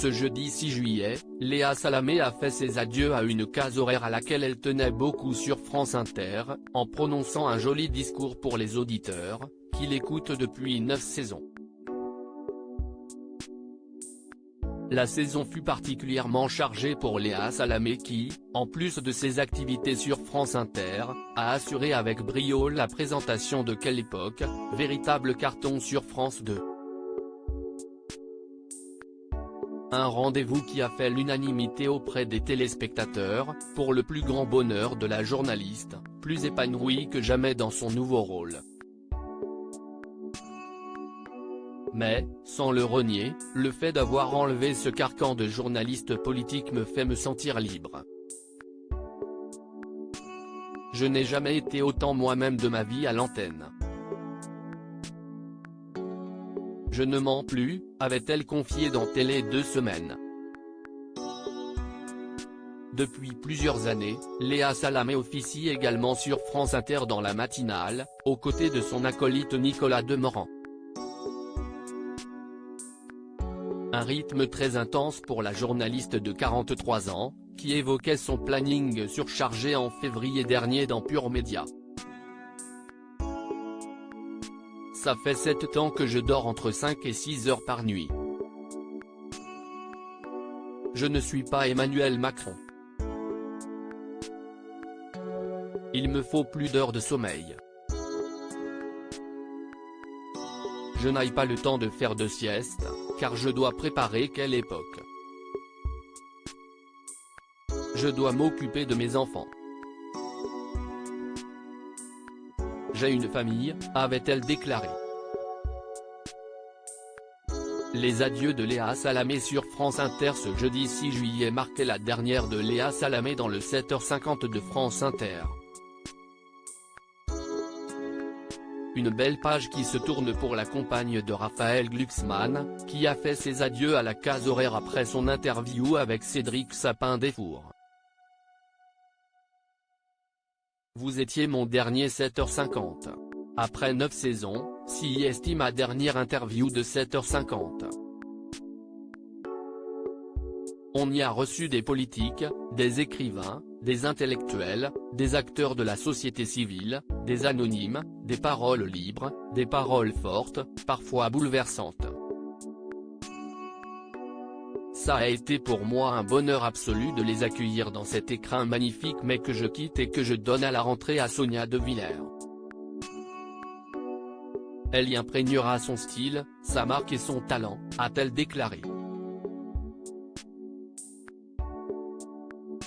Ce jeudi 6 juillet, Léa Salamé a fait ses adieux à une case horaire à laquelle elle tenait beaucoup sur France Inter, en prononçant un joli discours pour les auditeurs, qui l'écoutent depuis 9 saisons. La saison fut particulièrement chargée pour Léa Salamé qui, en plus de ses activités sur France Inter, a assuré avec brio la présentation de Quelle époque, véritable carton sur France 2. Un rendez-vous qui a fait l'unanimité auprès des téléspectateurs, pour le plus grand bonheur de la journaliste, plus épanouie que jamais dans son nouveau rôle. Mais, sans le renier, le fait d'avoir enlevé ce carcan de journaliste politique me fait me sentir libre. Je n'ai jamais été autant moi-même de ma vie à l'antenne. Je ne mens plus, avait-elle confié dans Télé 2 semaines. Depuis plusieurs années, Léa Salamé officie également sur France Inter dans la matinale, aux côtés de son acolyte Nicolas Demorand. Un rythme très intense pour la journaliste de 43 ans, qui évoquait son planning surchargé en février dernier dans Pure Média. Ça fait 7 ans que je dors entre 5 et 6 heures par nuit. Je ne suis pas Emmanuel Macron. Il me faut plus d'heures de sommeil. Je n'ai pas le temps de faire de sieste, car je dois préparer Quelle époque. Je dois m'occuper de mes enfants. J'ai une famille, avait-elle déclaré. Les adieux de Léa Salamé sur France Inter ce jeudi 6 juillet marquaient la dernière de Léa Salamé dans le 7h50 de France Inter. Une belle page qui se tourne pour la compagne de Raphaël Glucksmann, qui a fait ses adieux à la case horaire après son interview avec Cédric Sapin-Defour. Vous étiez mon dernier 7h50. Après 9 saisons, si est ma dernière interview de 7h50. On y a reçu des politiques, des écrivains, des intellectuels, des acteurs de la société civile, des anonymes, des paroles libres, des paroles fortes, parfois bouleversantes. Ça a été pour moi un bonheur absolu de les accueillir dans cet écrin magnifique mais que je quitte et que je donne à la rentrée à Sonia De Villers. Elle y imprégnera son style, sa marque et son talent, a-t-elle déclaré.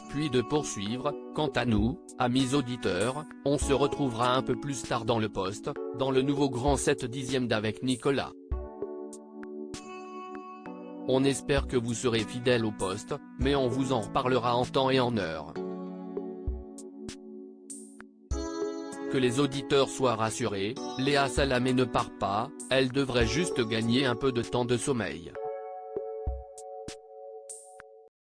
Puis de poursuivre, quant à nous, amis auditeurs, on se retrouvera un peu plus tard dans le poste, dans le nouveau grand 7/10 d'avec Nicolas. On espère que vous serez fidèles au poste, mais on vous en reparlera en temps et en heure. Que les auditeurs soient rassurés, Léa Salamé ne part pas, elle devrait juste gagner un peu de temps de sommeil.